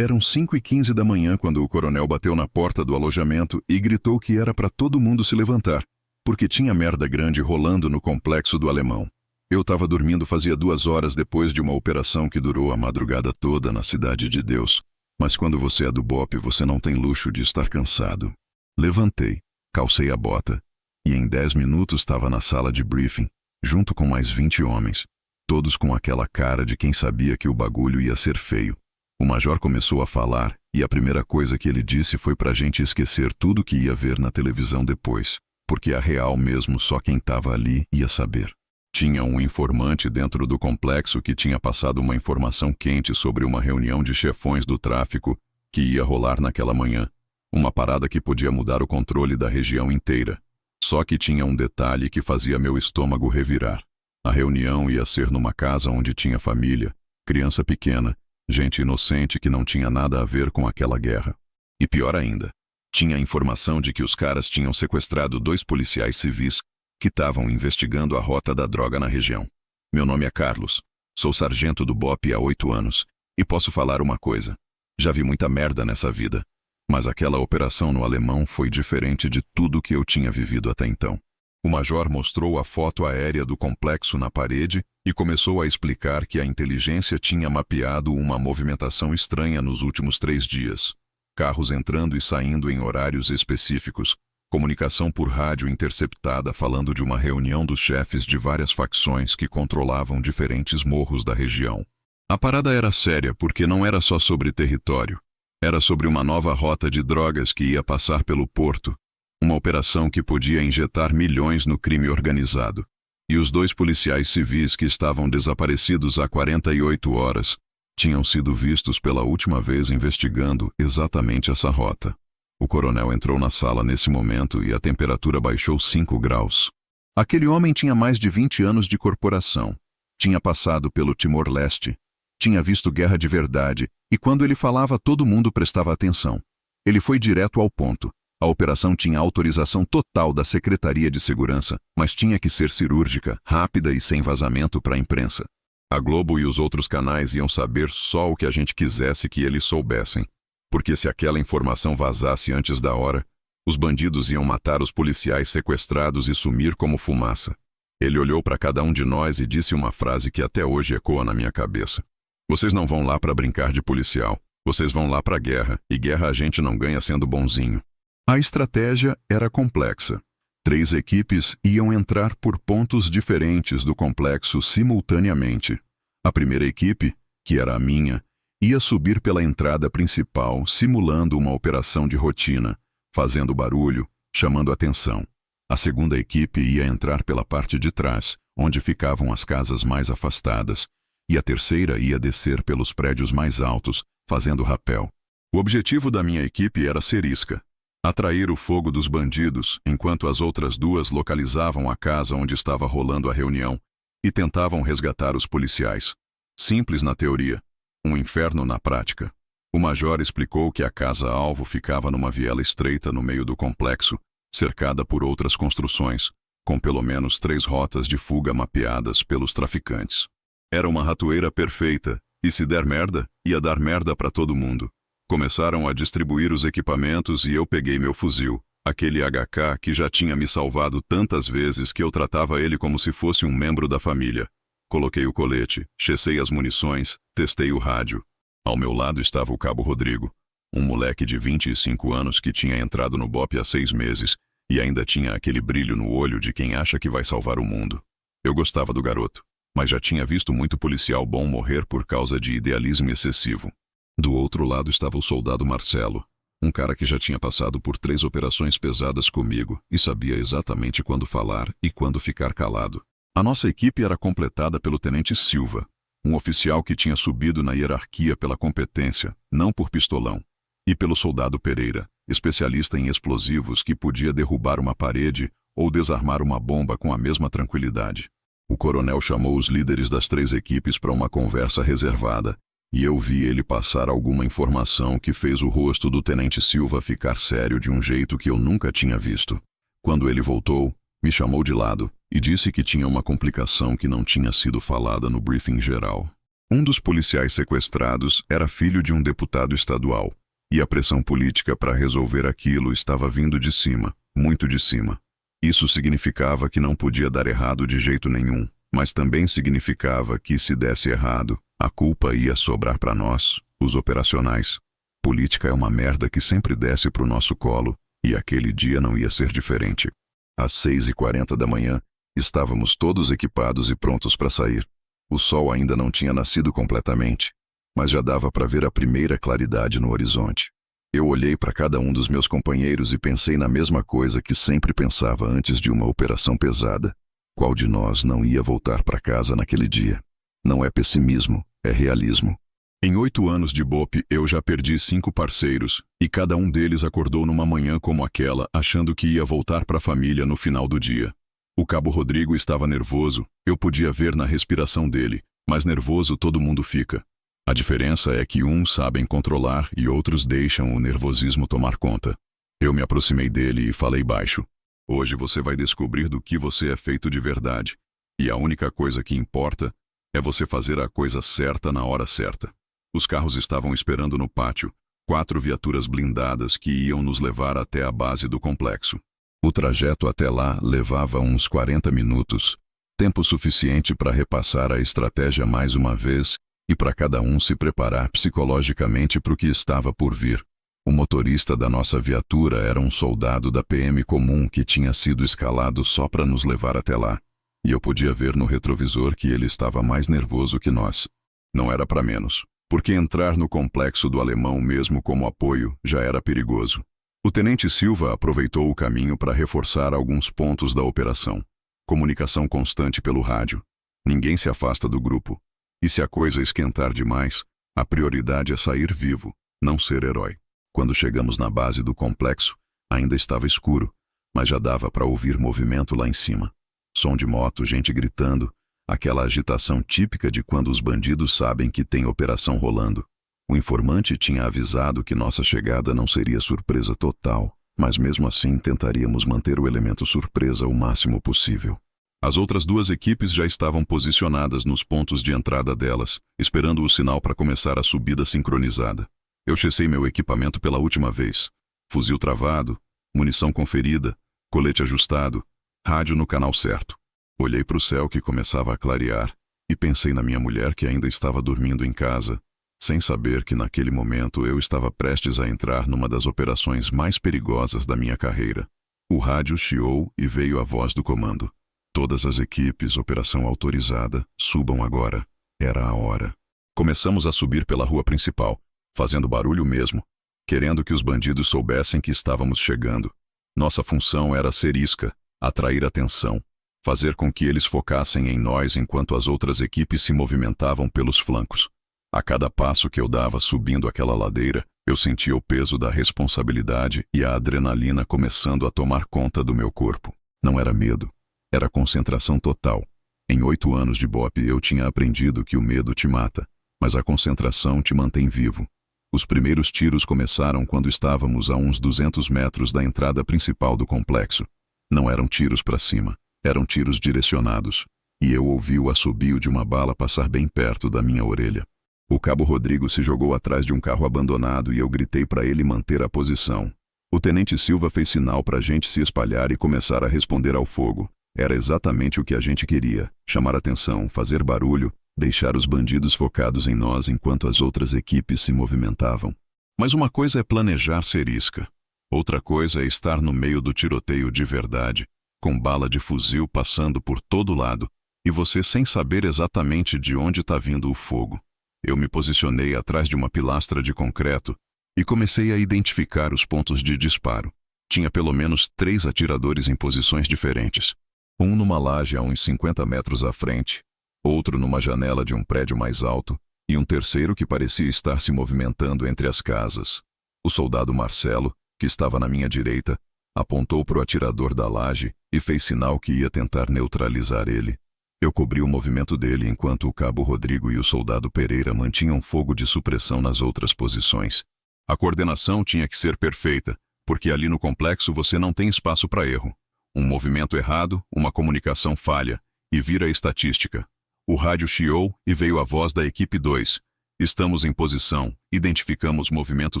Eram 5h15 da manhã quando o coronel bateu na porta do alojamento e gritou que era para todo mundo se levantar, porque tinha merda grande rolando no complexo do Alemão. Eu estava dormindo fazia 2 horas depois de uma operação que durou a madrugada toda na Cidade de Deus. Mas quando você é do BOPE, você não tem luxo de estar cansado. Levantei, calcei a bota, e em 10 minutos estava na sala de briefing, junto com mais 20 homens, todos com aquela cara de quem sabia que o bagulho ia ser feio. O major começou a falar, e a primeira coisa que ele disse foi pra gente esquecer tudo que ia ver na televisão depois, porque a real mesmo só quem estava ali ia saber. Tinha um informante dentro do complexo que tinha passado uma informação quente sobre uma reunião de chefões do tráfico que ia rolar naquela manhã, uma parada que podia mudar o controle da região inteira. Só que tinha um detalhe que fazia meu estômago revirar. A reunião ia ser numa casa onde tinha família, criança pequena, gente inocente que não tinha nada a ver com aquela guerra. E pior ainda, tinha a informação de que os caras tinham sequestrado 2 policiais civis que estavam investigando a rota da droga na região. Meu nome é Carlos, sou sargento do BOPE há 8 anos, e posso falar uma coisa. Já vi muita merda nessa vida, mas aquela operação no Alemão foi diferente de tudo que eu tinha vivido até então. O major mostrou a foto aérea do complexo na parede e começou a explicar que a inteligência tinha mapeado uma movimentação estranha nos últimos 3 dias. Carros entrando e saindo em horários específicos, comunicação por rádio interceptada falando de uma reunião dos chefes de várias facções que controlavam diferentes morros da região. A parada era séria porque não era só sobre território. Era sobre uma nova rota de drogas que ia passar pelo porto, uma operação que podia injetar milhões no crime organizado. E os 2 policiais civis que estavam desaparecidos há 48 horas tinham sido vistos pela última vez investigando exatamente essa rota. O coronel entrou na sala nesse momento e a temperatura baixou 5 graus. Aquele homem tinha mais de 20 anos de corporação. Tinha passado pelo Timor-Leste. Tinha visto guerra de verdade, e quando ele falava todo mundo prestava atenção. Ele foi direto ao ponto. A operação tinha autorização total da Secretaria de Segurança, mas tinha que ser cirúrgica, rápida e sem vazamento para a imprensa. A Globo e os outros canais iam saber só o que a gente quisesse que eles soubessem. Porque se aquela informação vazasse antes da hora, os bandidos iam matar os policiais sequestrados e sumir como fumaça. Ele olhou para cada um de nós e disse uma frase que até hoje ecoa na minha cabeça. Vocês não vão lá para brincar de policial. Vocês vão lá para guerra, e guerra a gente não ganha sendo bonzinho. A estratégia era complexa. 3 equipes iam entrar por pontos diferentes do complexo simultaneamente. A primeira equipe, que era a minha, ia subir pela entrada principal, simulando uma operação de rotina, fazendo barulho, chamando atenção. A segunda equipe ia entrar pela parte de trás, onde ficavam as casas mais afastadas, e a terceira ia descer pelos prédios mais altos, fazendo rapel. O objetivo da minha equipe era ser isca, atrair o fogo dos bandidos, enquanto as outras 2 localizavam a casa onde estava rolando a reunião e tentavam resgatar os policiais. Simples na teoria, um inferno na prática. O major explicou que a casa-alvo ficava numa viela estreita no meio do complexo, cercada por outras construções, com pelo menos 3 rotas de fuga mapeadas pelos traficantes. Era uma ratoeira perfeita, e se der merda, ia dar merda para todo mundo. Começaram a distribuir os equipamentos e eu peguei meu fuzil, aquele HK que já tinha me salvado tantas vezes que eu tratava ele como se fosse um membro da família. Coloquei o colete, checei as munições, testei o rádio. Ao meu lado estava o cabo Rodrigo, um moleque de 25 anos que tinha entrado no BOPE há 6 meses e ainda tinha aquele brilho no olho de quem acha que vai salvar o mundo. Eu gostava do garoto, mas já tinha visto muito policial bom morrer por causa de idealismo excessivo. Do outro lado estava o soldado Marcelo, um cara que já tinha passado por 3 operações pesadas comigo e sabia exatamente quando falar e quando ficar calado. A nossa equipe era completada pelo tenente Silva, um oficial que tinha subido na hierarquia pela competência, não por pistolão, e pelo soldado Pereira, especialista em explosivos que podia derrubar uma parede ou desarmar uma bomba com a mesma tranquilidade. O coronel chamou os líderes das 3 equipes para uma conversa reservada, e eu vi ele passar alguma informação que fez o rosto do tenente Silva ficar sério de um jeito que eu nunca tinha visto. Quando ele voltou, me chamou de lado e disse que tinha uma complicação que não tinha sido falada no briefing geral. Um dos policiais sequestrados era filho de um deputado estadual, e a pressão política para resolver aquilo estava vindo de cima, muito de cima. Isso significava que não podia dar errado de jeito nenhum, mas também significava que, se desse errado, a culpa ia sobrar para nós, os operacionais. Política é uma merda que sempre desce pro nosso colo, e aquele dia não ia ser diferente. Às 6h40 da manhã, estávamos todos equipados e prontos para sair. O sol ainda não tinha nascido completamente, mas já dava para ver a primeira claridade no horizonte. Eu olhei para cada um dos meus companheiros e pensei na mesma coisa que sempre pensava antes de uma operação pesada. Qual de nós não ia voltar para casa naquele dia? Não é pessimismo, é realismo. Em 8 anos de BOPE, eu já perdi 5 parceiros, e cada um deles acordou numa manhã como aquela, achando que ia voltar para a família no final do dia. O Cabo Rodrigo estava nervoso, eu podia ver na respiração dele, mas nervoso todo mundo fica. A diferença é que uns sabem controlar e outros deixam o nervosismo tomar conta. Eu me aproximei dele e falei baixo. Hoje você vai descobrir do que você é feito de verdade, e a única coisa que importa é você fazer a coisa certa na hora certa. Os carros estavam esperando no pátio, 4 viaturas blindadas que iam nos levar até a base do complexo. O trajeto até lá levava uns 40 minutos, tempo suficiente para repassar a estratégia mais uma vez e para cada um se preparar psicologicamente para o que estava por vir. O motorista da nossa viatura era um soldado da PM comum que tinha sido escalado só para nos levar até lá, e eu podia ver no retrovisor que ele estava mais nervoso que nós. Não era para menos, porque entrar no complexo do Alemão mesmo como apoio já era perigoso. O tenente Silva aproveitou o caminho para reforçar alguns pontos da operação. Comunicação constante pelo rádio. Ninguém se afasta do grupo. E se a coisa esquentar demais, a prioridade é sair vivo, não ser herói. Quando chegamos na base do complexo, ainda estava escuro, mas já dava para ouvir movimento lá em cima. Som de moto, gente gritando, aquela agitação típica de quando os bandidos sabem que tem operação rolando. O informante tinha avisado que nossa chegada não seria surpresa total, mas mesmo assim tentaríamos manter o elemento surpresa o máximo possível. As outras 2 equipes já estavam posicionadas nos pontos de entrada delas, esperando o sinal para começar a subida sincronizada. Eu checei meu equipamento pela última vez. Fuzil travado, munição conferida, colete ajustado, rádio no canal certo. Olhei para o céu que começava a clarear e pensei na minha mulher que ainda estava dormindo em casa, sem saber que naquele momento eu estava prestes a entrar numa das operações mais perigosas da minha carreira. O rádio chiou e veio a voz do comando. Todas as equipes, operação autorizada, subam agora. Era a hora. Começamos a subir pela rua principal, fazendo barulho mesmo, querendo que os bandidos soubessem que estávamos chegando. Nossa função era ser isca, atrair atenção, fazer com que eles focassem em nós enquanto as outras equipes se movimentavam pelos flancos. A cada passo que eu dava subindo aquela ladeira, eu sentia o peso da responsabilidade e a adrenalina começando a tomar conta do meu corpo. Não era medo, era concentração total. Em 8 anos de BOPE eu tinha aprendido que o medo te mata, mas a concentração te mantém vivo. Os primeiros tiros começaram quando estávamos a uns 200 metros da entrada principal do complexo. Não eram tiros para cima, eram tiros direcionados, e eu ouvi o assobio de uma bala passar bem perto da minha orelha. O Cabo Rodrigo se jogou atrás de um carro abandonado e eu gritei para ele manter a posição. O tenente Silva fez sinal para a gente se espalhar e começar a responder ao fogo. Era exatamente o que a gente queria: chamar atenção, fazer barulho, deixar os bandidos focados em nós enquanto as outras equipes se movimentavam. Mas uma coisa é planejar ser isca. Outra coisa é estar no meio do tiroteio de verdade, com bala de fuzil passando por todo lado, e você sem saber exatamente de onde está vindo o fogo. Eu me posicionei atrás de uma pilastra de concreto e comecei a identificar os pontos de disparo. Tinha pelo menos 3 atiradores em posições diferentes. Um numa laje a uns 50 metros à frente, outro numa janela de um prédio mais alto e um terceiro que parecia estar se movimentando entre as casas. O soldado Marcelo, que estava na minha direita, apontou para o atirador da laje e fez sinal que ia tentar neutralizar ele. Eu cobri o movimento dele enquanto o Cabo Rodrigo e o soldado Pereira mantinham fogo de supressão nas outras posições. A coordenação tinha que ser perfeita, porque ali no complexo você não tem espaço para erro. Um movimento errado, uma comunicação falha, e vira estatística. O rádio chiou e veio a voz da equipe 2. Estamos em posição, identificamos movimento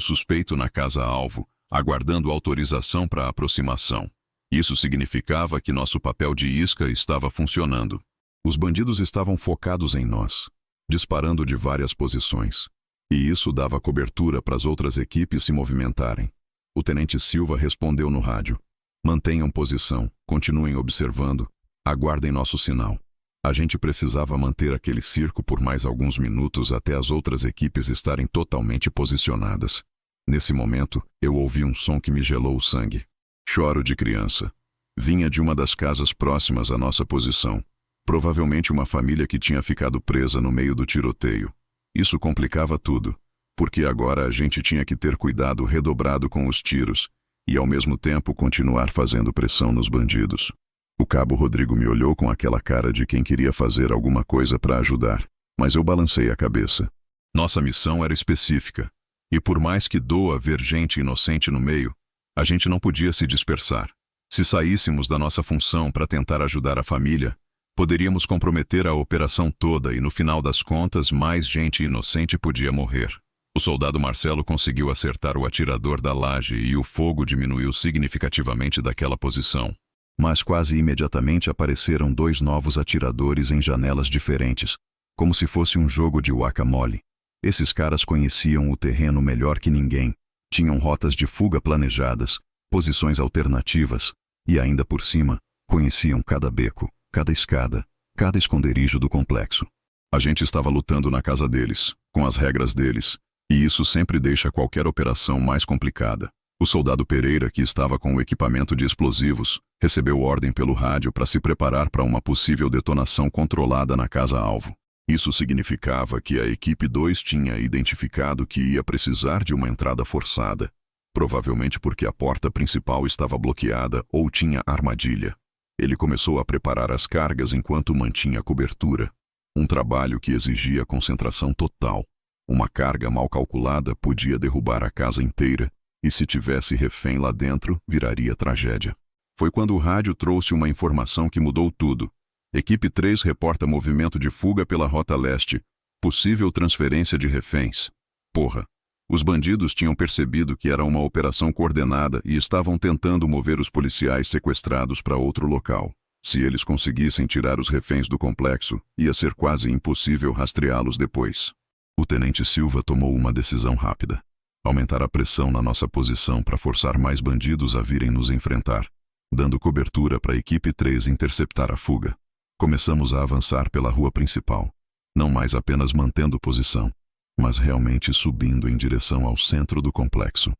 suspeito na casa-alvo, aguardando autorização para aproximação. Isso significava que nosso papel de isca estava funcionando. Os bandidos estavam focados em nós, disparando de várias posições. E isso dava cobertura para as outras equipes se movimentarem. O tenente Silva respondeu no rádio. Mantenham posição, continuem observando, aguardem nosso sinal. A gente precisava manter aquele circo por mais alguns minutos até as outras equipes estarem totalmente posicionadas. Nesse momento, eu ouvi um som que me gelou o sangue. Choro de criança. Vinha de uma das casas próximas à nossa posição. Provavelmente uma família que tinha ficado presa no meio do tiroteio. Isso complicava tudo, porque agora a gente tinha que ter cuidado redobrado com os tiros e, ao mesmo tempo, continuar fazendo pressão nos bandidos. O cabo Rodrigo me olhou com aquela cara de quem queria fazer alguma coisa para ajudar, mas eu balancei a cabeça. Nossa missão era específica, e por mais que doa ver gente inocente no meio, a gente não podia se dispersar. Se saíssemos da nossa função para tentar ajudar a família, poderíamos comprometer a operação toda e, no final das contas, mais gente inocente podia morrer. O soldado Marcelo conseguiu acertar o atirador da laje e o fogo diminuiu significativamente daquela posição. Mas quase imediatamente apareceram 2 novos atiradores em janelas diferentes, como se fosse um jogo de whack-a-mole. Esses caras conheciam o terreno melhor que ninguém, tinham rotas de fuga planejadas, posições alternativas e, ainda por cima, conheciam cada beco, cada escada, cada esconderijo do complexo. A gente estava lutando na casa deles, com as regras deles, e isso sempre deixa qualquer operação mais complicada. O soldado Pereira, que estava com o equipamento de explosivos, recebeu ordem pelo rádio para se preparar para uma possível detonação controlada na casa-alvo. Isso significava que a equipe 2 tinha identificado que ia precisar de uma entrada forçada, provavelmente porque a porta principal estava bloqueada ou tinha armadilha. Ele começou a preparar as cargas enquanto mantinha cobertura. Um trabalho que exigia concentração total. Uma carga mal calculada podia derrubar a casa inteira, e se tivesse refém lá dentro, viraria tragédia. Foi quando o rádio trouxe uma informação que mudou tudo. Equipe 3 reporta movimento de fuga pela Rota Leste. Possível transferência de reféns. Porra. Os bandidos tinham percebido que era uma operação coordenada e estavam tentando mover os policiais sequestrados para outro local. Se eles conseguissem tirar os reféns do complexo, ia ser quase impossível rastreá-los depois. O tenente Silva tomou uma decisão rápida. Aumentar a pressão na nossa posição para forçar mais bandidos a virem nos enfrentar, dando cobertura para a equipe 3 interceptar a fuga. Começamos a avançar pela rua principal, não mais apenas mantendo posição, mas realmente subindo em direção ao centro do complexo.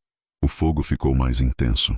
O fogo ficou mais intenso,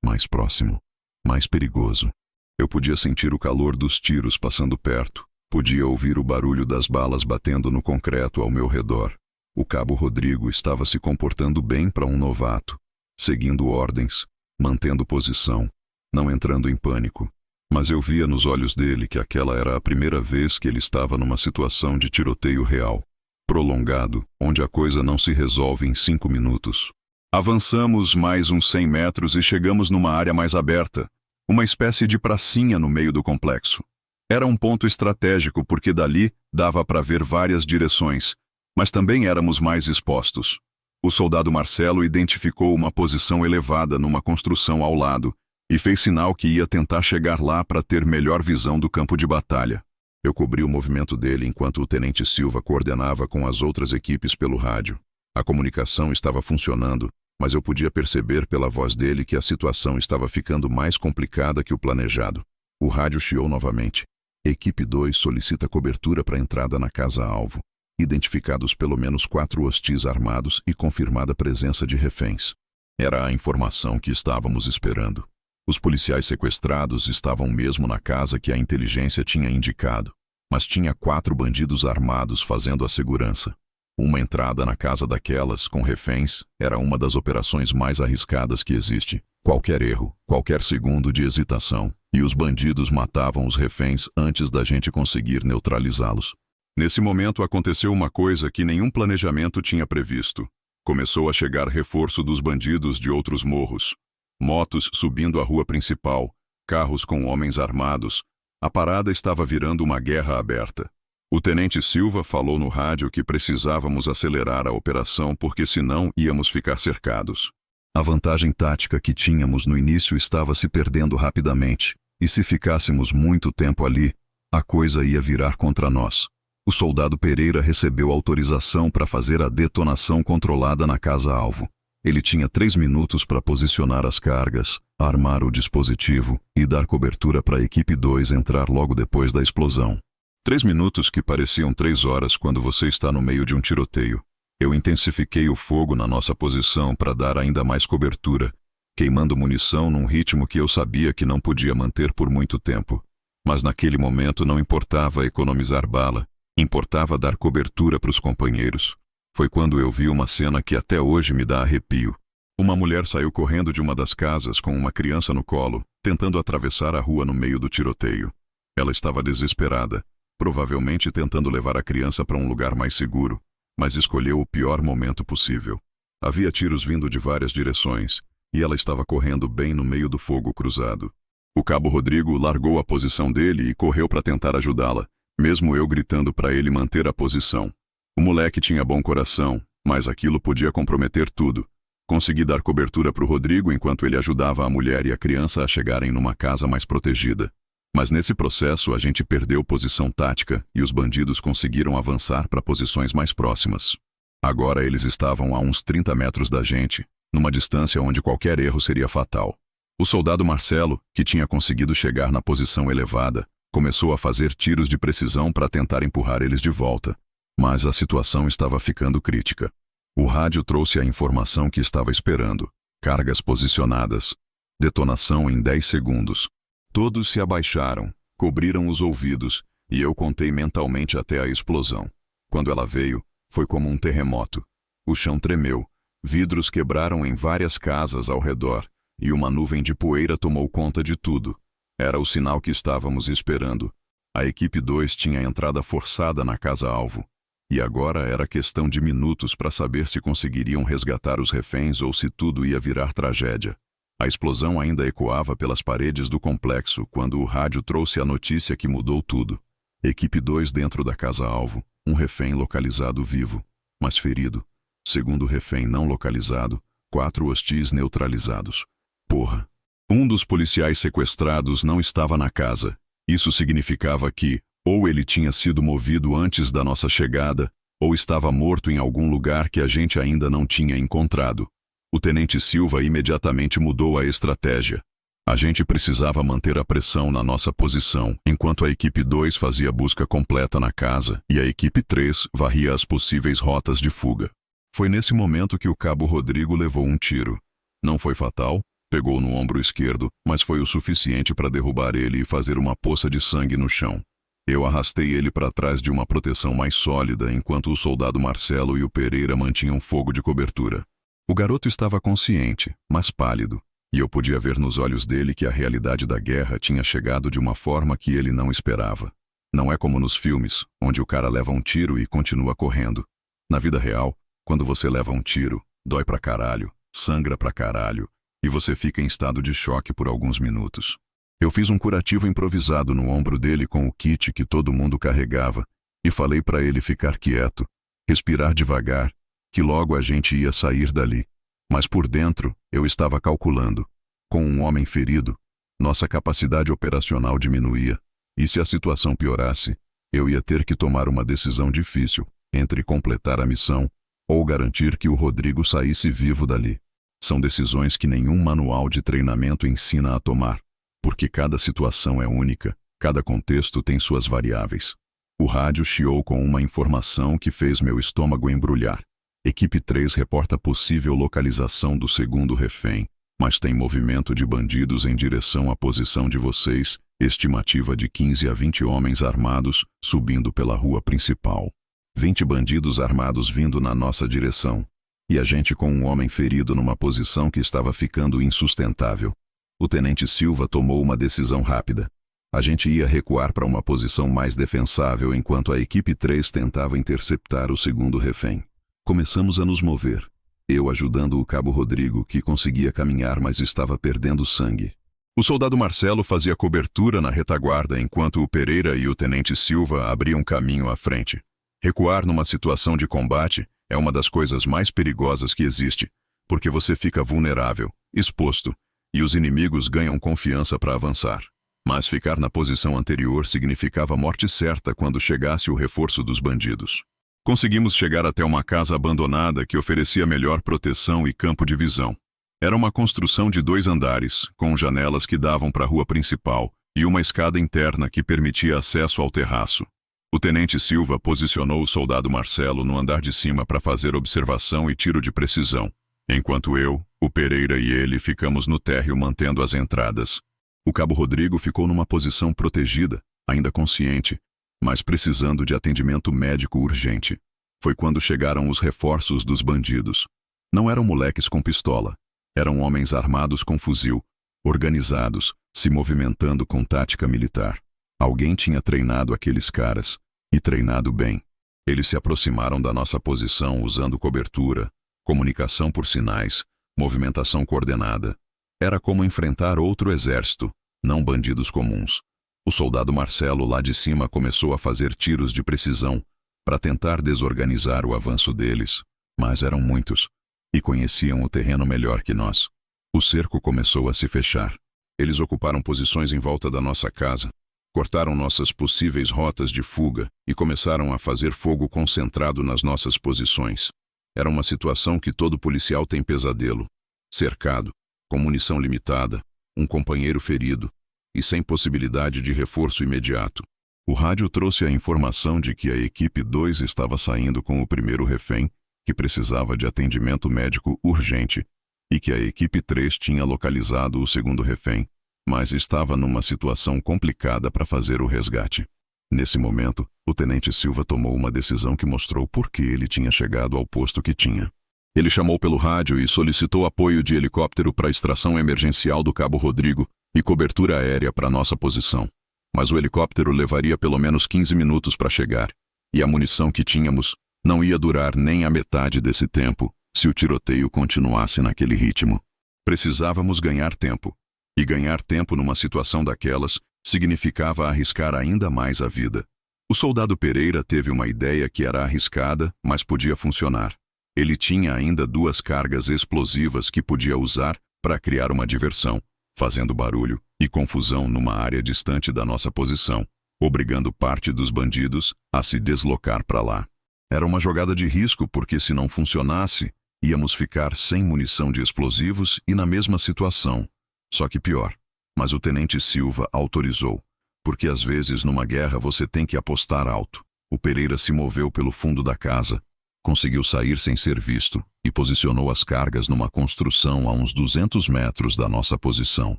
mais próximo, mais perigoso. Eu podia sentir o calor dos tiros passando perto, podia ouvir o barulho das balas batendo no concreto ao meu redor. O cabo Rodrigo estava se comportando bem para um novato, seguindo ordens, mantendo posição, não entrando em pânico. Mas eu via nos olhos dele que aquela era a primeira vez que ele estava numa situação de tiroteio real, prolongado, onde a coisa não se resolve em 5 minutos. Avançamos mais uns 100 metros e chegamos numa área mais aberta, uma espécie de pracinha no meio do complexo. Era um ponto estratégico porque dali dava para ver várias direções, mas também éramos mais expostos. O soldado Marcelo identificou uma posição elevada numa construção ao lado e fez sinal que ia tentar chegar lá para ter melhor visão do campo de batalha. Eu cobri o movimento dele enquanto o tenente Silva coordenava com as outras equipes pelo rádio. A comunicação estava funcionando, mas eu podia perceber pela voz dele que a situação estava ficando mais complicada que o planejado. O rádio chiou novamente. Equipe 2 solicita cobertura para entrada na casa-alvo. Identificados pelo menos 4 hostis armados e confirmada presença de reféns. Era a informação que estávamos esperando. Os policiais sequestrados estavam mesmo na casa que a inteligência tinha indicado, mas tinha 4 bandidos armados fazendo a segurança. Uma entrada na casa daquelas, com reféns, era uma das operações mais arriscadas que existe. Qualquer erro, qualquer segundo de hesitação, e os bandidos matavam os reféns antes da gente conseguir neutralizá-los. Nesse momento aconteceu uma coisa que nenhum planejamento tinha previsto. Começou a chegar reforço dos bandidos de outros morros. Motos subindo a rua principal, carros com homens armados. A parada estava virando uma guerra aberta. O tenente Silva falou no rádio que precisávamos acelerar a operação porque senão íamos ficar cercados. A vantagem tática que tínhamos no início estava se perdendo rapidamente, e se ficássemos muito tempo ali, a coisa ia virar contra nós. O soldado Pereira recebeu autorização para fazer a detonação controlada na casa-alvo. Ele tinha 3 minutos para posicionar as cargas, armar o dispositivo e dar cobertura para a equipe 2 entrar logo depois da explosão. 3 minutos que pareciam 3 horas quando você está no meio de um tiroteio. Eu intensifiquei o fogo na nossa posição para dar ainda mais cobertura, queimando munição num ritmo que eu sabia que não podia manter por muito tempo. Mas naquele momento não importava economizar bala, importava dar cobertura para os companheiros. Foi quando eu vi uma cena que até hoje me dá arrepio. Uma mulher saiu correndo de uma das casas com uma criança no colo, tentando atravessar a rua no meio do tiroteio. Ela estava desesperada, provavelmente tentando levar a criança para um lugar mais seguro, mas escolheu o pior momento possível. Havia tiros vindo de várias direções, e ela estava correndo bem no meio do fogo cruzado. O cabo Rodrigo largou a posição dele e correu para tentar ajudá-la, mesmo eu gritando para ele manter a posição. O moleque tinha bom coração, mas aquilo podia comprometer tudo. Consegui dar cobertura para o Rodrigo enquanto ele ajudava a mulher e a criança a chegarem numa casa mais protegida. Mas nesse processo a gente perdeu posição tática e os bandidos conseguiram avançar para posições mais próximas. Agora eles estavam a uns 30 metros da gente, numa distância onde qualquer erro seria fatal. O soldado Marcelo, que tinha conseguido chegar na posição elevada, começou a fazer tiros de precisão para tentar empurrar eles de volta. Mas a situação estava ficando crítica. O rádio trouxe a informação que estava esperando. Cargas posicionadas. Detonação em 10 segundos. Todos se abaixaram, cobriram os ouvidos, e eu contei mentalmente até a explosão. Quando ela veio, foi como um terremoto. O chão tremeu, vidros quebraram em várias casas ao redor, e uma nuvem de poeira tomou conta de tudo. Era o sinal que estávamos esperando. A equipe 2 tinha entrada forçada na casa-alvo. E agora era questão de minutos para saber se conseguiriam resgatar os reféns ou se tudo ia virar tragédia. A explosão ainda ecoava pelas paredes do complexo quando o rádio trouxe a notícia que mudou tudo. Equipe 2 dentro da casa-alvo, um refém localizado vivo, mas ferido. Segundo refém não localizado, 4 hostis neutralizados. Porra! Um dos policiais sequestrados não estava na casa. Isso significava que, ou ele tinha sido movido antes da nossa chegada, ou estava morto em algum lugar que a gente ainda não tinha encontrado. O tenente Silva imediatamente mudou a estratégia. A gente precisava manter a pressão na nossa posição, enquanto a equipe 2 fazia busca completa na casa e a equipe 3 varria as possíveis rotas de fuga. Foi nesse momento que o cabo Rodrigo levou um tiro. Não foi fatal, pegou no ombro esquerdo, mas foi o suficiente para derrubar ele e fazer uma poça de sangue no chão. Eu arrastei ele para trás de uma proteção mais sólida enquanto o soldado Marcelo e o Pereira mantinham fogo de cobertura. O garoto estava consciente, mas pálido, e eu podia ver nos olhos dele que a realidade da guerra tinha chegado de uma forma que ele não esperava. Não é como nos filmes, onde o cara leva um tiro e continua correndo. Na vida real, quando você leva um tiro, dói pra caralho, sangra pra caralho, e você fica em estado de choque por alguns minutos. Eu fiz um curativo improvisado no ombro dele com o kit que todo mundo carregava e falei para ele ficar quieto, respirar devagar, que logo a gente ia sair dali. Mas por dentro, eu estava calculando. Com um homem ferido, nossa capacidade operacional diminuía, e se a situação piorasse, eu ia ter que tomar uma decisão difícil entre completar a missão ou garantir que o Rodrigo saísse vivo dali. São decisões que nenhum manual de treinamento ensina a tomar. Porque cada situação é única, cada contexto tem suas variáveis. O rádio chiou com uma informação que fez meu estômago embrulhar. Equipe 3 reporta possível localização do segundo refém, mas tem movimento de bandidos em direção à posição de vocês, estimativa de 15 a 20 homens armados subindo pela rua principal. 20 bandidos armados vindo na nossa direção. E a gente com um homem ferido numa posição que estava ficando insustentável. O tenente Silva tomou uma decisão rápida. A gente ia recuar para uma posição mais defensável enquanto a equipe 3 tentava interceptar o segundo refém. Começamos a nos mover. Eu ajudando o cabo Rodrigo, que conseguia caminhar mas estava perdendo sangue. O soldado Marcelo fazia cobertura na retaguarda enquanto o Pereira e o tenente Silva abriam caminho à frente. Recuar numa situação de combate é uma das coisas mais perigosas que existe, porque você fica vulnerável, exposto, e os inimigos ganham confiança para avançar. Mas ficar na posição anterior significava morte certa quando chegasse o reforço dos bandidos. Conseguimos chegar até uma casa abandonada que oferecia melhor proteção e campo de visão. Era uma construção de 2 andares, com janelas que davam para a rua principal e uma escada interna que permitia acesso ao terraço. O tenente Silva posicionou o soldado Marcelo no andar de cima para fazer observação e tiro de precisão, enquanto eu, o Pereira e ele ficamos no térreo mantendo as entradas. O cabo Rodrigo ficou numa posição protegida, ainda consciente, mas precisando de atendimento médico urgente. Foi quando chegaram os reforços dos bandidos. Não eram moleques com pistola. Eram homens armados com fuzil, organizados, se movimentando com tática militar. Alguém tinha treinado aqueles caras, e treinado bem. Eles se aproximaram da nossa posição usando cobertura, comunicação por sinais, movimentação coordenada. Era como enfrentar outro exército, não bandidos comuns. O soldado Marcelo lá de cima começou a fazer tiros de precisão para tentar desorganizar o avanço deles, mas eram muitos. E conheciam o terreno melhor que nós. O cerco começou a se fechar. Eles ocuparam posições em volta da nossa casa, cortaram nossas possíveis rotas de fuga e começaram a fazer fogo concentrado nas nossas posições. Era uma situação que todo policial tem pesadelo. Cercado, com munição limitada, um companheiro ferido e sem possibilidade de reforço imediato. O rádio trouxe a informação de que a equipe 2 estava saindo com o primeiro refém, que precisava de atendimento médico urgente, e que a equipe 3 tinha localizado o segundo refém, mas estava numa situação complicada para fazer o resgate. Nesse momento, o tenente Silva tomou uma decisão que mostrou por que ele tinha chegado ao posto que tinha. Ele chamou pelo rádio e solicitou apoio de helicóptero para a extração emergencial do cabo Rodrigo e cobertura aérea para nossa posição. Mas o helicóptero levaria pelo menos 15 minutos para chegar, e a munição que tínhamos não ia durar nem a metade desse tempo se o tiroteio continuasse naquele ritmo. Precisávamos ganhar tempo. E ganhar tempo numa situação daquelas significava arriscar ainda mais a vida. O soldado Pereira teve uma ideia que era arriscada, mas podia funcionar. Ele tinha ainda 2 cargas explosivas que podia usar para criar uma diversão, fazendo barulho e confusão numa área distante da nossa posição, obrigando parte dos bandidos a se deslocar para lá. Era uma jogada de risco porque, se não funcionasse, íamos ficar sem munição de explosivos e na mesma situação. Só que pior. Mas o tenente Silva autorizou, porque às vezes numa guerra você tem que apostar alto. O Pereira se moveu pelo fundo da casa, conseguiu sair sem ser visto e posicionou as cargas numa construção a uns 200 metros da nossa posição.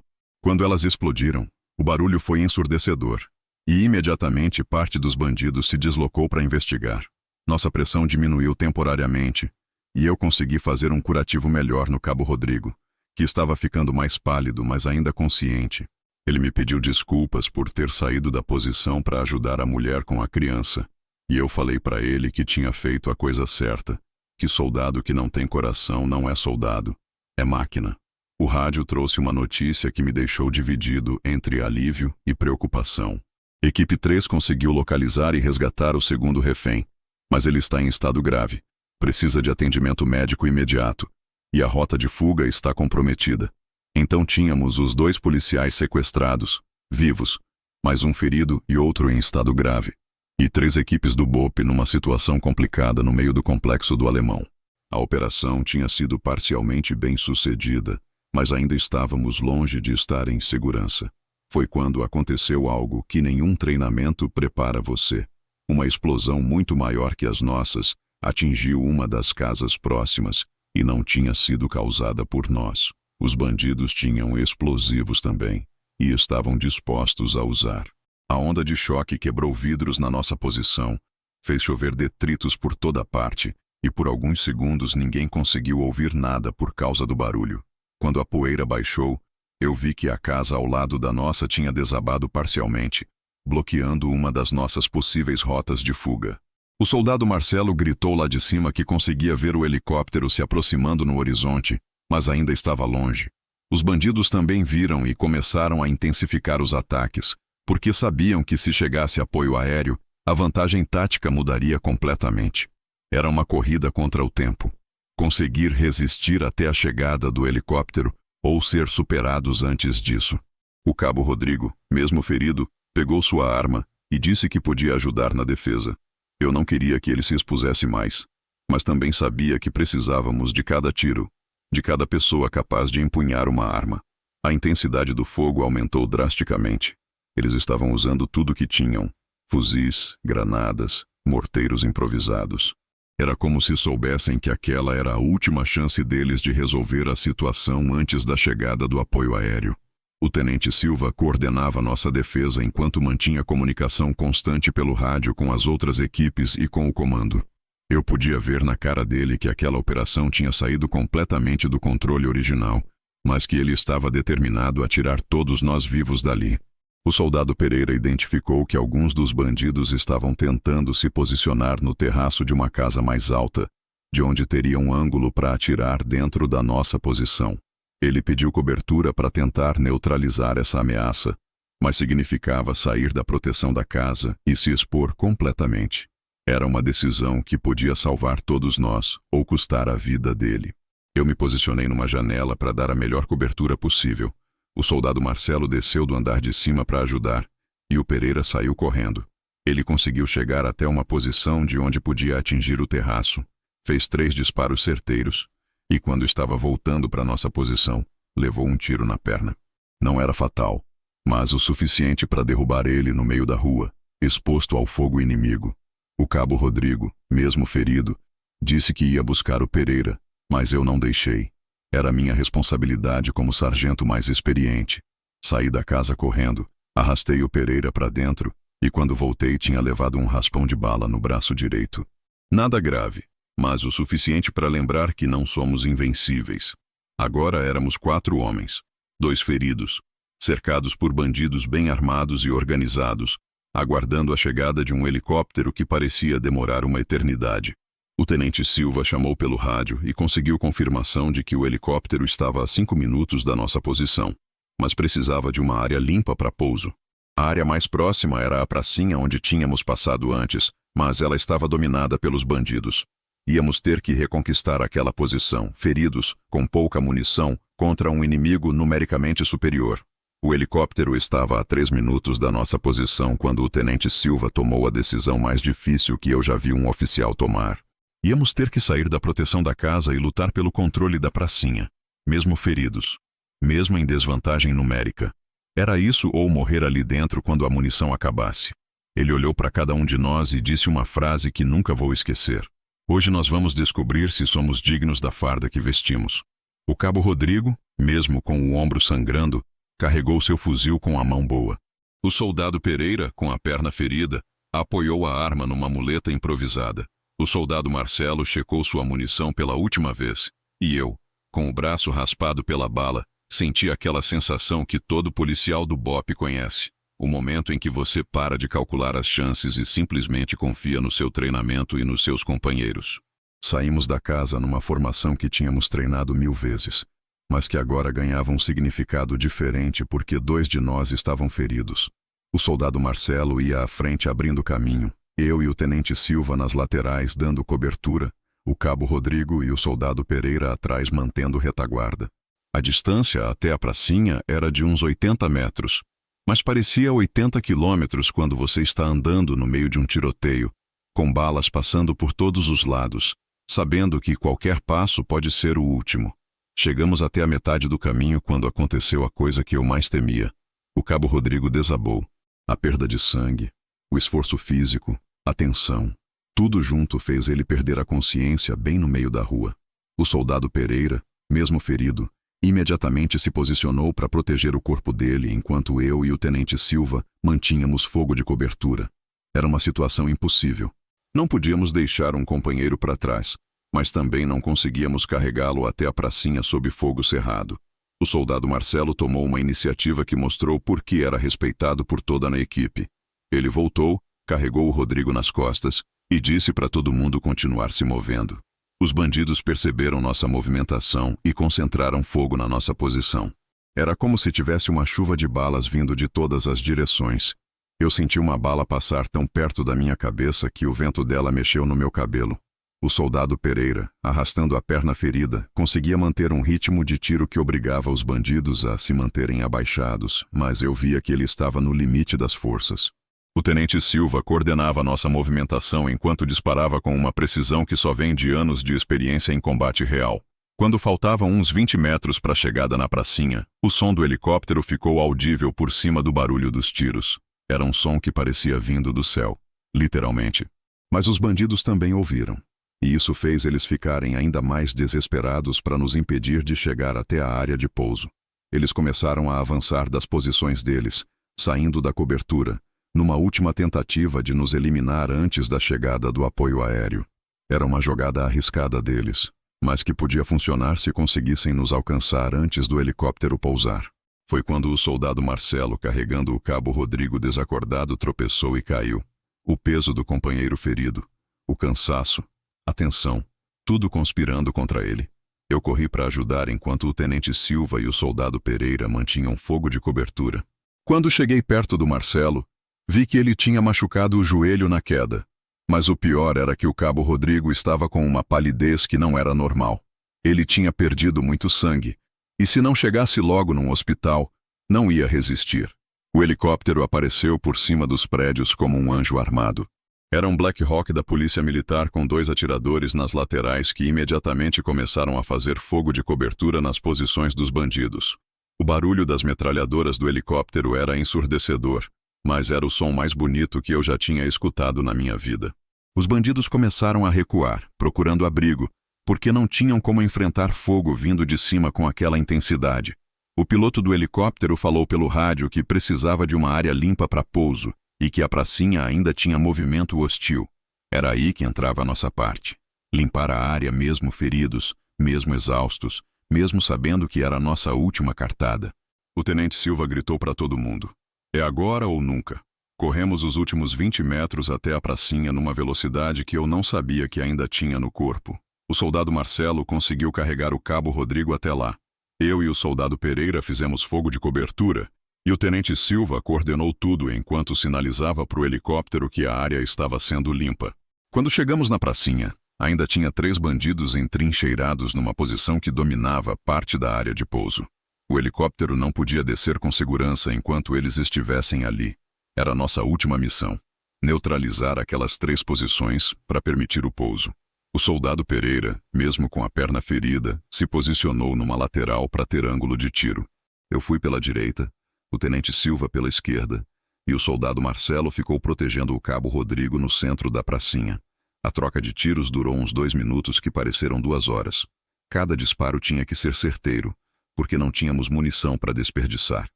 Quando elas explodiram, o barulho foi ensurdecedor, e imediatamente parte dos bandidos se deslocou para investigar. Nossa pressão diminuiu temporariamente, e eu consegui fazer um curativo melhor no cabo Rodrigo, que estava ficando mais pálido, mas ainda consciente. Ele me pediu desculpas por ter saído da posição para ajudar a mulher com a criança, e eu falei para ele que tinha feito a coisa certa, que soldado que não tem coração não é soldado, é máquina. O rádio trouxe uma notícia que me deixou dividido entre alívio e preocupação. Equipe 3 conseguiu localizar e resgatar o segundo refém, mas ele está em estado grave, precisa de atendimento médico imediato, e a rota de fuga está comprometida. Então tínhamos os 2 policiais sequestrados, vivos, mais um ferido e outro em estado grave, e 3 equipes do BOPE numa situação complicada no meio do complexo do Alemão. A operação tinha sido parcialmente bem-sucedida, mas ainda estávamos longe de estar em segurança. Foi quando aconteceu algo que nenhum treinamento prepara você. Uma explosão muito maior que as nossas atingiu uma das casas próximas e não tinha sido causada por nós. Os bandidos tinham explosivos também e estavam dispostos a usar. A onda de choque quebrou vidros na nossa posição, fez chover detritos por toda parte e por alguns segundos ninguém conseguiu ouvir nada por causa do barulho. Quando a poeira baixou, eu vi que a casa ao lado da nossa tinha desabado parcialmente, bloqueando uma das nossas possíveis rotas de fuga. O soldado Marcelo gritou lá de cima que conseguia ver o helicóptero se aproximando no horizonte, mas ainda estava longe. Os bandidos também viram e começaram a intensificar os ataques, porque sabiam que se chegasse apoio aéreo, a vantagem tática mudaria completamente. Era uma corrida contra o tempo. Conseguir resistir até a chegada do helicóptero ou ser superados antes disso. O cabo Rodrigo, mesmo ferido, pegou sua arma e disse que podia ajudar na defesa. Eu não queria que ele se expusesse mais, mas também sabia que precisávamos de cada tiro, de cada pessoa capaz de empunhar uma arma. A intensidade do fogo aumentou drasticamente. Eles estavam usando tudo que tinham: fuzis, granadas, morteiros improvisados. Era como se soubessem que aquela era a última chance deles de resolver a situação antes da chegada do apoio aéreo. O tenente Silva coordenava nossa defesa enquanto mantinha comunicação constante pelo rádio com as outras equipes e com o comando. Eu podia ver na cara dele que aquela operação tinha saído completamente do controle original, mas que ele estava determinado a tirar todos nós vivos dali. O soldado Pereira identificou que alguns dos bandidos estavam tentando se posicionar no terraço de uma casa mais alta, de onde teria um ângulo para atirar dentro da nossa posição. Ele pediu cobertura para tentar neutralizar essa ameaça, mas significava sair da proteção da casa e se expor completamente. Era uma decisão que podia salvar todos nós ou custar a vida dele. Eu me posicionei numa janela para dar a melhor cobertura possível. O soldado Marcelo desceu do andar de cima para ajudar, e o Pereira saiu correndo. Ele conseguiu chegar até uma posição de onde podia atingir o terraço. Fez 3 disparos certeiros, e quando estava voltando para nossa posição, levou um tiro na perna. Não era fatal, mas o suficiente para derrubar ele no meio da rua, exposto ao fogo inimigo. O cabo Rodrigo, mesmo ferido, disse que ia buscar o Pereira, mas eu não deixei. Era minha responsabilidade como sargento mais experiente. Saí da casa correndo, arrastei o Pereira para dentro, e quando voltei tinha levado um raspão de bala no braço direito. Nada grave, mas o suficiente para lembrar que não somos invencíveis. Agora éramos 4 homens, 2 feridos, cercados por bandidos bem armados e organizados, aguardando a chegada de um helicóptero que parecia demorar uma eternidade. O tenente Silva chamou pelo rádio e conseguiu confirmação de que o helicóptero estava a 5 minutos da nossa posição, mas precisava de uma área limpa para pouso. A área mais próxima era a pracinha onde tínhamos passado antes, mas ela estava dominada pelos bandidos. Íamos ter que reconquistar aquela posição, feridos, com pouca munição, contra um inimigo numericamente superior. O helicóptero estava a 3 minutos da nossa posição quando o tenente Silva tomou a decisão mais difícil que eu já vi um oficial tomar. Íamos ter que sair da proteção da casa e lutar pelo controle da pracinha, mesmo feridos, mesmo em desvantagem numérica. Era isso ou morrer ali dentro quando a munição acabasse. Ele olhou para cada um de nós e disse uma frase que nunca vou esquecer. Hoje nós vamos descobrir se somos dignos da farda que vestimos. O cabo Rodrigo, mesmo com o ombro sangrando, carregou seu fuzil com a mão boa. O soldado Pereira, com a perna ferida, apoiou a arma numa muleta improvisada. O soldado Marcelo checou sua munição pela última vez, e eu, com o braço raspado pela bala, senti aquela sensação que todo policial do BOPE conhece. O momento em que você para de calcular as chances e simplesmente confia no seu treinamento e nos seus companheiros. Saímos da casa numa formação que tínhamos treinado 1000 vezes, mas que agora ganhava um significado diferente porque 2 de nós estavam feridos. O soldado Marcelo ia à frente abrindo caminho, eu e o tenente Silva nas laterais dando cobertura, o cabo Rodrigo e o soldado Pereira atrás mantendo retaguarda. A distância até a pracinha era de uns 80 metros, mas parecia 80 quilômetros quando você está andando no meio de um tiroteio, com balas passando por todos os lados, sabendo que qualquer passo pode ser o último. Chegamos até a metade do caminho quando aconteceu a coisa que eu mais temia. O cabo Rodrigo desabou. A perda de sangue, o esforço físico, a tensão, tudo junto fez ele perder a consciência bem no meio da rua. O soldado Pereira, mesmo ferido, imediatamente se posicionou para proteger o corpo dele enquanto eu e o tenente Silva mantínhamos fogo de cobertura. Era uma situação impossível. Não podíamos deixar um companheiro para trás, mas também não conseguíamos carregá-lo até a pracinha sob fogo cerrado. O soldado Marcelo tomou uma iniciativa que mostrou por que era respeitado por toda a equipe. Ele voltou, carregou o Rodrigo nas costas e disse para todo mundo continuar se movendo. Os bandidos perceberam nossa movimentação e concentraram fogo na nossa posição. Era como se tivesse uma chuva de balas vindo de todas as direções. Eu senti uma bala passar tão perto da minha cabeça que o vento dela mexeu no meu cabelo. O soldado Pereira, arrastando a perna ferida, conseguia manter um ritmo de tiro que obrigava os bandidos a se manterem abaixados, mas eu via que ele estava no limite das forças. O tenente Silva coordenava nossa movimentação enquanto disparava com uma precisão que só vem de anos de experiência em combate real. Quando faltavam uns 20 metros para a chegada na pracinha, o som do helicóptero ficou audível por cima do barulho dos tiros. Era um som que parecia vindo do céu, literalmente. Mas os bandidos também ouviram. E isso fez eles ficarem ainda mais desesperados para nos impedir de chegar até a área de pouso. Eles começaram a avançar das posições deles, saindo da cobertura, numa última tentativa de nos eliminar antes da chegada do apoio aéreo. Era uma jogada arriscada deles, mas que podia funcionar se conseguissem nos alcançar antes do helicóptero pousar. Foi quando o soldado Marcelo, carregando o cabo Rodrigo desacordado, tropeçou e caiu. O peso do companheiro ferido, o cansaço, a tensão, tudo conspirando contra ele. Eu corri para ajudar enquanto o tenente Silva e o soldado Pereira mantinham fogo de cobertura. Quando cheguei perto do Marcelo, vi que ele tinha machucado o joelho na queda. Mas o pior era que o cabo Rodrigo estava com uma palidez que não era normal. Ele tinha perdido muito sangue, e se não chegasse logo num hospital, não ia resistir. O helicóptero apareceu por cima dos prédios como um anjo armado. Era um Black Hawk da Polícia Militar com 2 atiradores nas laterais que imediatamente começaram a fazer fogo de cobertura nas posições dos bandidos. O barulho das metralhadoras do helicóptero era ensurdecedor, mas era o som mais bonito que eu já tinha escutado na minha vida. Os bandidos começaram a recuar, procurando abrigo, porque não tinham como enfrentar fogo vindo de cima com aquela intensidade. O piloto do helicóptero falou pelo rádio que precisava de uma área limpa para pouso e que a pracinha ainda tinha movimento hostil. Era aí que entrava a nossa parte. Limpar a área mesmo feridos, mesmo exaustos, mesmo sabendo que era a nossa última cartada. O tenente Silva gritou para todo mundo. É agora ou nunca. Corremos os últimos 20 metros até a pracinha numa velocidade que eu não sabia que ainda tinha no corpo. O soldado Marcelo conseguiu carregar o cabo Rodrigo até lá. Eu e o soldado Pereira fizemos fogo de cobertura, e o tenente Silva coordenou tudo enquanto sinalizava para o helicóptero que a área estava sendo limpa. Quando chegamos na pracinha, ainda tinha 3 bandidos entrincheirados numa posição que dominava parte da área de pouso. O helicóptero não podia descer com segurança enquanto eles estivessem ali. Era nossa última missão: neutralizar aquelas 3 posições para permitir o pouso. O soldado Pereira, mesmo com a perna ferida, se posicionou numa lateral para ter ângulo de tiro. Eu fui pela direita, o tenente Silva pela esquerda, e o soldado Marcelo ficou protegendo o cabo Rodrigo no centro da pracinha. A troca de tiros durou uns 2 minutos que pareceram 2 horas. Cada disparo tinha que ser certeiro, porque não tínhamos munição para desperdiçar.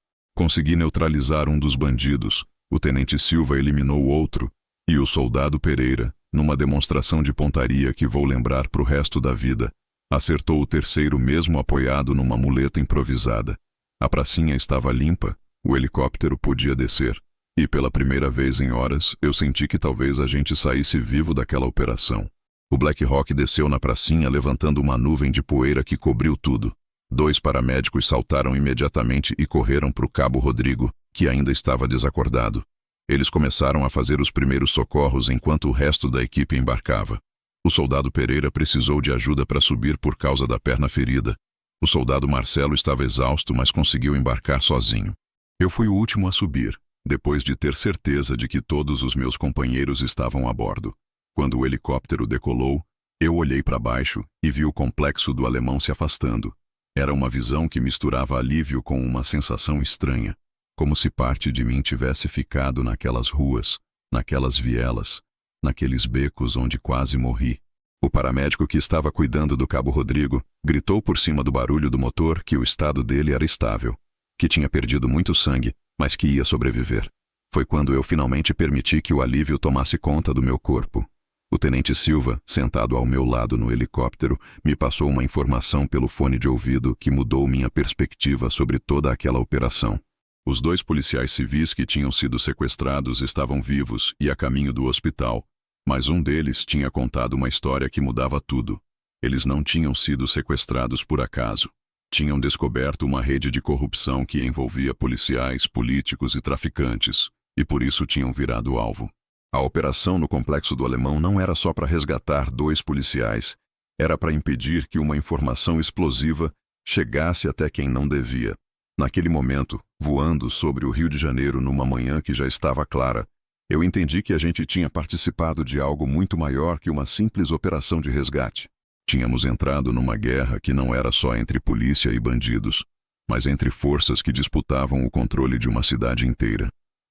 Consegui neutralizar um dos bandidos, o tenente Silva eliminou o outro, e o soldado Pereira, numa demonstração de pontaria que vou lembrar pro resto da vida, acertou o terceiro mesmo apoiado numa muleta improvisada. A pracinha estava limpa, o helicóptero podia descer, e pela primeira vez em horas eu senti que talvez a gente saísse vivo daquela operação. O Black Hawk desceu na pracinha levantando uma nuvem de poeira que cobriu tudo. 2 paramédicos saltaram imediatamente e correram pro cabo Rodrigo, que ainda estava desacordado. Eles começaram a fazer os primeiros socorros enquanto o resto da equipe embarcava. O soldado Pereira precisou de ajuda para subir por causa da perna ferida. O soldado Marcelo estava exausto, mas conseguiu embarcar sozinho. Eu fui o último a subir, depois de ter certeza de que todos os meus companheiros estavam a bordo. Quando o helicóptero decolou, eu olhei para baixo e vi o complexo do Alemão se afastando. Era uma visão que misturava alívio com uma sensação estranha, como se parte de mim tivesse ficado naquelas ruas, naquelas vielas, naqueles becos onde quase morri. O paramédico que estava cuidando do cabo Rodrigo gritou por cima do barulho do motor que o estado dele era estável, que tinha perdido muito sangue, mas que ia sobreviver. Foi quando eu finalmente permiti que o alívio tomasse conta do meu corpo. O tenente Silva, sentado ao meu lado no helicóptero, me passou uma informação pelo fone de ouvido que mudou minha perspectiva sobre toda aquela operação. Os 2 policiais civis que tinham sido sequestrados estavam vivos e a caminho do hospital, mas um deles tinha contado uma história que mudava tudo. Eles não tinham sido sequestrados por acaso. Tinham descoberto uma rede de corrupção que envolvia policiais, políticos e traficantes, e por isso tinham virado alvo. A operação no Complexo do Alemão não era só para resgatar 2 policiais, era para impedir que uma informação explosiva chegasse até quem não devia. Naquele momento, voando sobre o Rio de Janeiro numa manhã que já estava clara, eu entendi que a gente tinha participado de algo muito maior que uma simples operação de resgate. Tínhamos entrado numa guerra que não era só entre polícia e bandidos, mas entre forças que disputavam o controle de uma cidade inteira.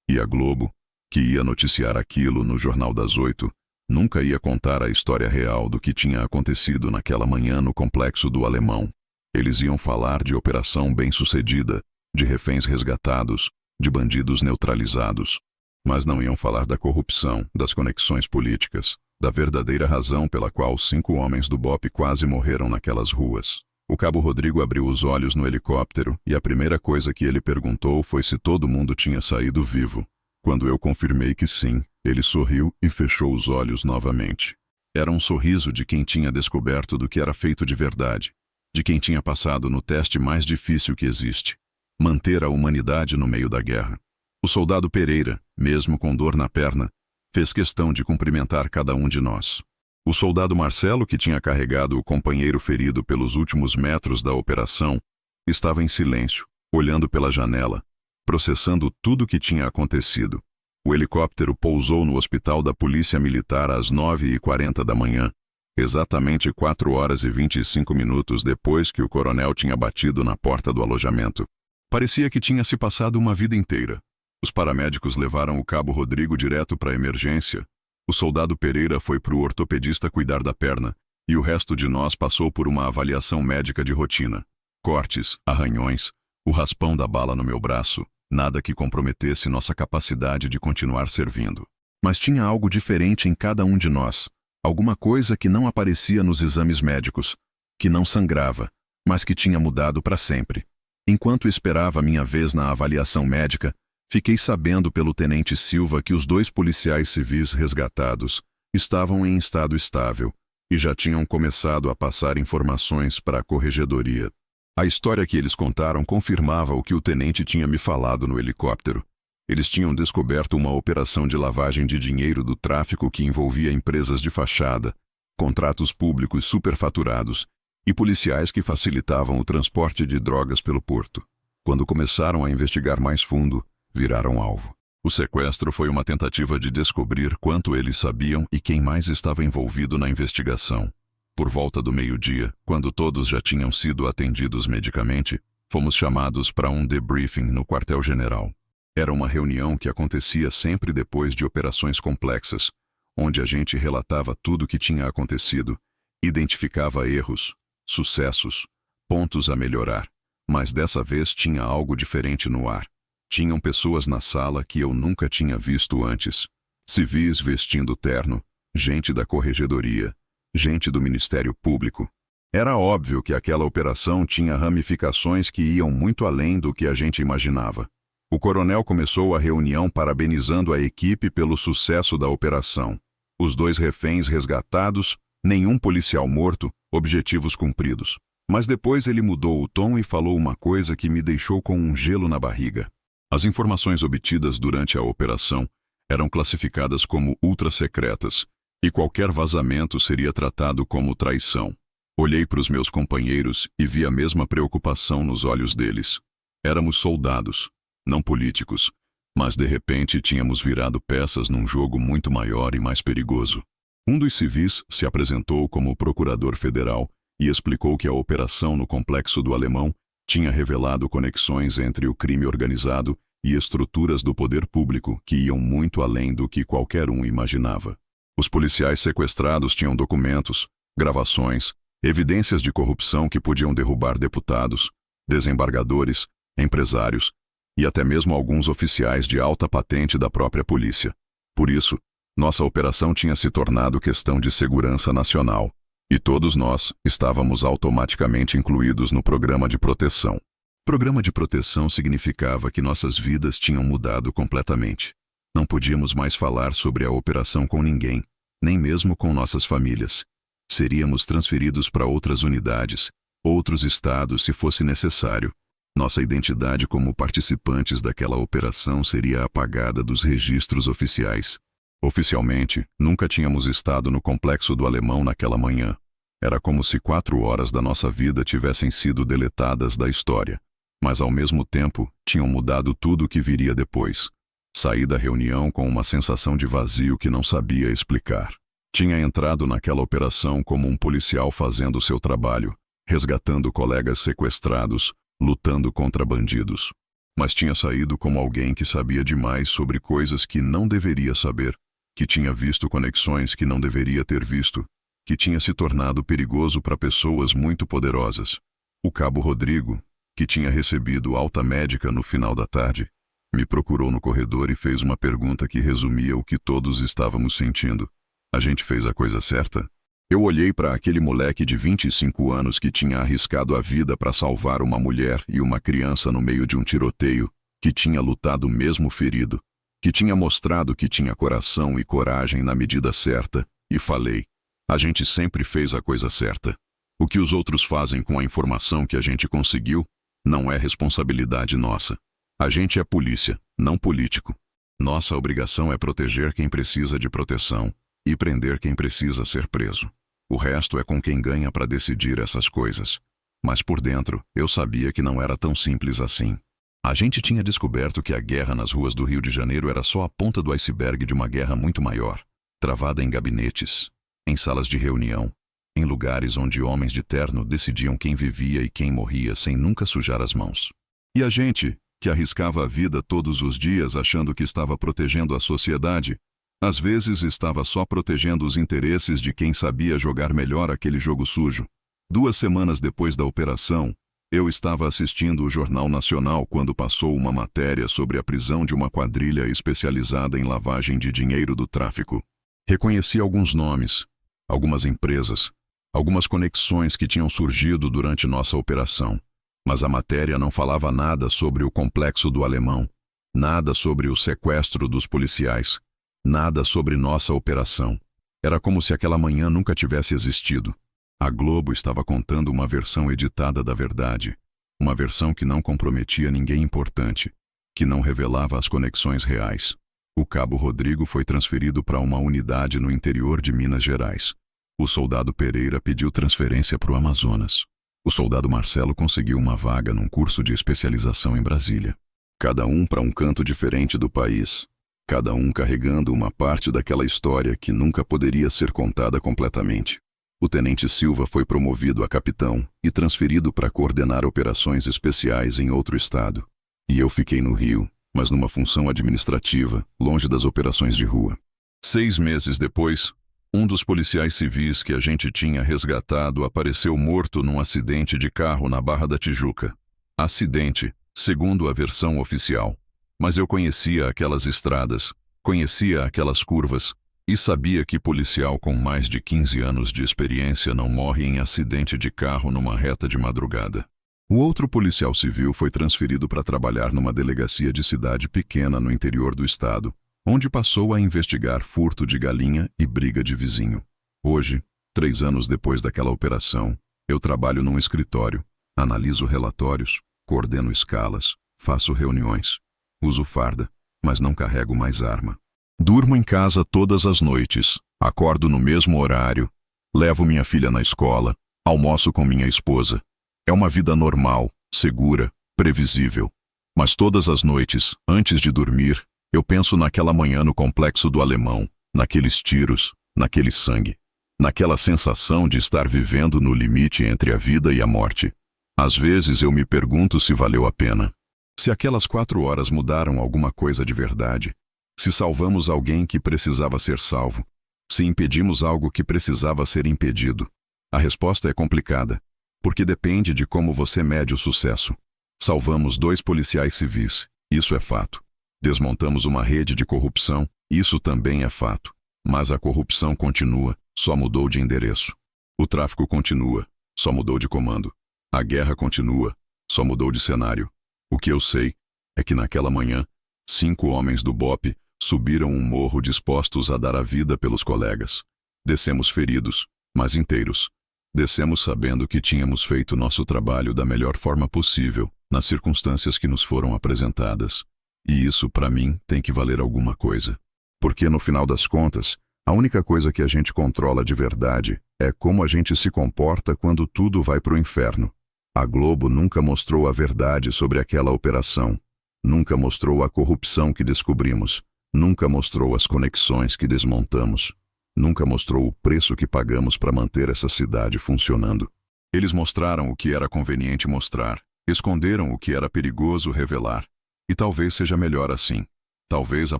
E a Globo, que ia noticiar aquilo no Jornal das 8, nunca ia contar a história real do que tinha acontecido naquela manhã no Complexo do Alemão. Eles iam falar de operação bem-sucedida, de reféns resgatados, de bandidos neutralizados. Mas não iam falar da corrupção, das conexões políticas, da verdadeira razão pela qual 5 homens do BOPE quase morreram naquelas ruas. O cabo Rodrigo abriu os olhos no helicóptero e a primeira coisa que ele perguntou foi se todo mundo tinha saído vivo. Quando eu confirmei que sim, ele sorriu e fechou os olhos novamente. Era um sorriso de quem tinha descoberto do que era feito de verdade, de quem tinha passado no teste mais difícil que existe: manter a humanidade no meio da guerra. O soldado Pereira, mesmo com dor na perna, fez questão de cumprimentar cada um de nós. O soldado Marcelo, que tinha carregado o companheiro ferido pelos últimos metros da operação, estava em silêncio, olhando pela janela, processando tudo o que tinha acontecido. O helicóptero pousou no hospital da Polícia Militar às 9h40 da manhã, exatamente 4 horas e 25 minutos depois que o coronel tinha batido na porta do alojamento. Parecia que tinha se passado uma vida inteira. Os paramédicos levaram o cabo Rodrigo direto para a emergência. O soldado Pereira foi para o ortopedista cuidar da perna, e o resto de nós passou por uma avaliação médica de rotina. Cortes, arranhões, o raspão da bala no meu braço, nada que comprometesse nossa capacidade de continuar servindo. Mas tinha algo diferente em cada um de nós, alguma coisa que não aparecia nos exames médicos, que não sangrava, mas que tinha mudado para sempre. Enquanto esperava minha vez na avaliação médica, fiquei sabendo pelo tenente Silva que os 2 policiais civis resgatados estavam em estado estável e já tinham começado a passar informações para a corregedoria. A história que eles contaram confirmava o que o tenente tinha me falado no helicóptero. Eles tinham descoberto uma operação de lavagem de dinheiro do tráfico que envolvia empresas de fachada, contratos públicos superfaturados e policiais que facilitavam o transporte de drogas pelo porto. Quando começaram a investigar mais fundo, viraram alvo. O sequestro foi uma tentativa de descobrir quanto eles sabiam e quem mais estava envolvido na investigação. Por volta do meio-dia, quando todos já tinham sido atendidos medicamente, fomos chamados para um debriefing no quartel-general. Era uma reunião que acontecia sempre depois de operações complexas, onde a gente relatava tudo o que tinha acontecido, identificava erros, sucessos, pontos a melhorar. Mas dessa vez tinha algo diferente no ar. Tinham pessoas na sala que eu nunca tinha visto antes. Civis vestindo terno, gente da corregedoria, gente do Ministério Público. Era óbvio que aquela operação tinha ramificações que iam muito além do que a gente imaginava. O coronel começou a reunião parabenizando a equipe pelo sucesso da operação. Os 2 reféns resgatados, nenhum policial morto, objetivos cumpridos. Mas depois ele mudou o tom e falou uma coisa que me deixou com um gelo na barriga. As informações obtidas durante a operação eram classificadas como ultra-secretas, e qualquer vazamento seria tratado como traição. Olhei para os meus companheiros e vi a mesma preocupação nos olhos deles. Éramos soldados, não políticos, mas de repente tínhamos virado peças num jogo muito maior e mais perigoso. Um dos civis se apresentou como procurador federal e explicou que a operação no Complexo do Alemão tinha revelado conexões entre o crime organizado e estruturas do poder público que iam muito além do que qualquer um imaginava. Os policiais sequestrados tinham documentos, gravações, evidências de corrupção que podiam derrubar deputados, desembargadores, empresários e até mesmo alguns oficiais de alta patente da própria polícia. Por isso, nossa operação tinha se tornado questão de segurança nacional, e todos nós estávamos automaticamente incluídos no programa de proteção. Programa de proteção significava que nossas vidas tinham mudado completamente. Não podíamos mais falar sobre a operação com ninguém, nem mesmo com nossas famílias. Seríamos transferidos para outras unidades, outros estados se fosse necessário. Nossa identidade como participantes daquela operação seria apagada dos registros oficiais. Oficialmente, nunca tínhamos estado no complexo do Alemão naquela manhã. Era como se 4 horas da nossa vida tivessem sido deletadas da história. Mas ao mesmo tempo, tinham mudado tudo o que viria depois. Saí da reunião com uma sensação de vazio que não sabia explicar. Tinha entrado naquela operação como um policial fazendo seu trabalho, resgatando colegas sequestrados, lutando contra bandidos. Mas tinha saído como alguém que sabia demais sobre coisas que não deveria saber, que tinha visto conexões que não deveria ter visto, que tinha se tornado perigoso para pessoas muito poderosas. O cabo Rodrigo, que tinha recebido alta médica no final da tarde, me procurou no corredor e fez uma pergunta que resumia o que todos estávamos sentindo. A gente fez a coisa certa? Eu olhei para aquele moleque de 25 anos que tinha arriscado a vida para salvar uma mulher e uma criança no meio de um tiroteio, que tinha lutado mesmo ferido, que tinha mostrado que tinha coração e coragem na medida certa, e falei: a gente sempre fez a coisa certa. O que os outros fazem com a informação que a gente conseguiu não é responsabilidade nossa. A gente é polícia, não político. Nossa obrigação é proteger quem precisa de proteção e prender quem precisa ser preso. O resto é com quem ganha para decidir essas coisas. Mas por dentro, eu sabia que não era tão simples assim. A gente tinha descoberto que a guerra nas ruas do Rio de Janeiro era só a ponta do iceberg de uma guerra muito maior, travada em gabinetes, em salas de reunião, em lugares onde homens de terno decidiam quem vivia e quem morria sem nunca sujar as mãos. E a gente, que arriscava a vida todos os dias achando que estava protegendo a sociedade, às vezes estava só protegendo os interesses de quem sabia jogar melhor aquele jogo sujo. 2 semanas depois da operação, eu estava assistindo o Jornal Nacional quando passou uma matéria sobre a prisão de uma quadrilha especializada em lavagem de dinheiro do tráfico. Reconheci alguns nomes, algumas empresas, algumas conexões que tinham surgido durante nossa operação. Mas a matéria não falava nada sobre o complexo do Alemão, nada sobre o sequestro dos policiais, nada sobre nossa operação. Era como se aquela manhã nunca tivesse existido. A Globo estava contando uma versão editada da verdade, uma versão que não comprometia ninguém importante, que não revelava as conexões reais. O cabo Rodrigo foi transferido para uma unidade no interior de Minas Gerais. O soldado Pereira pediu transferência para o Amazonas. O soldado Marcelo conseguiu uma vaga num curso de especialização em Brasília. Cada um para um canto diferente do país. Cada um carregando uma parte daquela história que nunca poderia ser contada completamente. O tenente Silva foi promovido a capitão e transferido para coordenar operações especiais em outro estado. E eu fiquei no Rio, mas numa função administrativa, longe das operações de rua. 6 meses depois, um dos policiais civis que a gente tinha resgatado apareceu morto num acidente de carro na Barra da Tijuca. Acidente, segundo a versão oficial. Mas eu conhecia aquelas estradas, conhecia aquelas curvas, e sabia que policial com mais de 15 anos de experiência não morre em acidente de carro numa reta de madrugada. O outro policial civil foi transferido para trabalhar numa delegacia de cidade pequena no interior do estado, onde passou a investigar furto de galinha e briga de vizinho. Hoje, 3 anos depois daquela operação, eu trabalho num escritório, analiso relatórios, coordeno escalas, faço reuniões, uso farda, mas não carrego mais arma. Durmo em casa todas as noites, acordo no mesmo horário, levo minha filha na escola, almoço com minha esposa. É uma vida normal, segura, previsível. Mas todas as noites, antes de dormir, eu penso naquela manhã no complexo do Alemão, naqueles tiros, naquele sangue, naquela sensação de estar vivendo no limite entre a vida e a morte. Às vezes eu me pergunto se valeu a pena. Se aquelas 4 horas mudaram alguma coisa de verdade. Se salvamos alguém que precisava ser salvo. Se impedimos algo que precisava ser impedido. A resposta é complicada, porque depende de como você mede o sucesso. Salvamos 2 policiais civis, isso é fato. Desmontamos uma rede de corrupção, isso também é fato. Mas a corrupção continua, só mudou de endereço. O tráfico continua, só mudou de comando. A guerra continua, só mudou de cenário. O que eu sei é que naquela manhã, 5 homens do BOPE subiram um morro dispostos a dar a vida pelos colegas. Descemos feridos, mas inteiros. Descemos sabendo que tínhamos feito nosso trabalho da melhor forma possível, nas circunstâncias que nos foram apresentadas. E isso, para mim, tem que valer alguma coisa. Porque, no final das contas, a única coisa que a gente controla de verdade é como a gente se comporta quando tudo vai pro inferno. A Globo nunca mostrou a verdade sobre aquela operação. Nunca mostrou a corrupção que descobrimos. Nunca mostrou as conexões que desmontamos. Nunca mostrou o preço que pagamos para manter essa cidade funcionando. Eles mostraram o que era conveniente mostrar, esconderam o que era perigoso revelar. E talvez seja melhor assim. Talvez a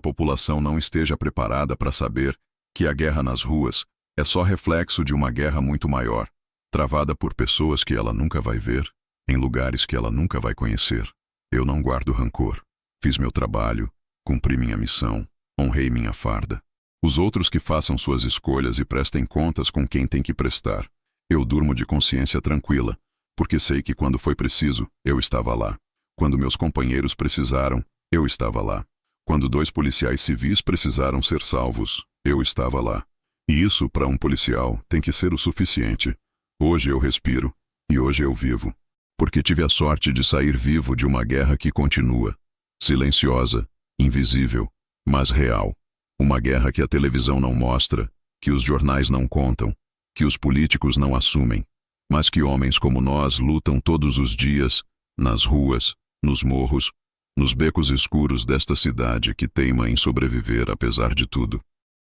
população não esteja preparada para saber que a guerra nas ruas é só reflexo de uma guerra muito maior, travada por pessoas que ela nunca vai ver, em lugares que ela nunca vai conhecer. Eu não guardo rancor. Fiz meu trabalho, cumpri minha missão, honrei minha farda. Os outros que façam suas escolhas e prestem contas com quem tem que prestar. Eu durmo de consciência tranquila, porque sei que quando foi preciso, eu estava lá. Quando meus companheiros precisaram, eu estava lá. Quando 2 policiais civis precisaram ser salvos, eu estava lá. E isso, para um policial, tem que ser o suficiente. Hoje eu respiro, e hoje eu vivo. Porque tive a sorte de sair vivo de uma guerra que continua. Silenciosa, invisível, mas real. Uma guerra que a televisão não mostra, que os jornais não contam, que os políticos não assumem, mas que homens como nós lutam todos os dias, nas ruas, nos morros, nos becos escuros desta cidade que teima em sobreviver apesar de tudo.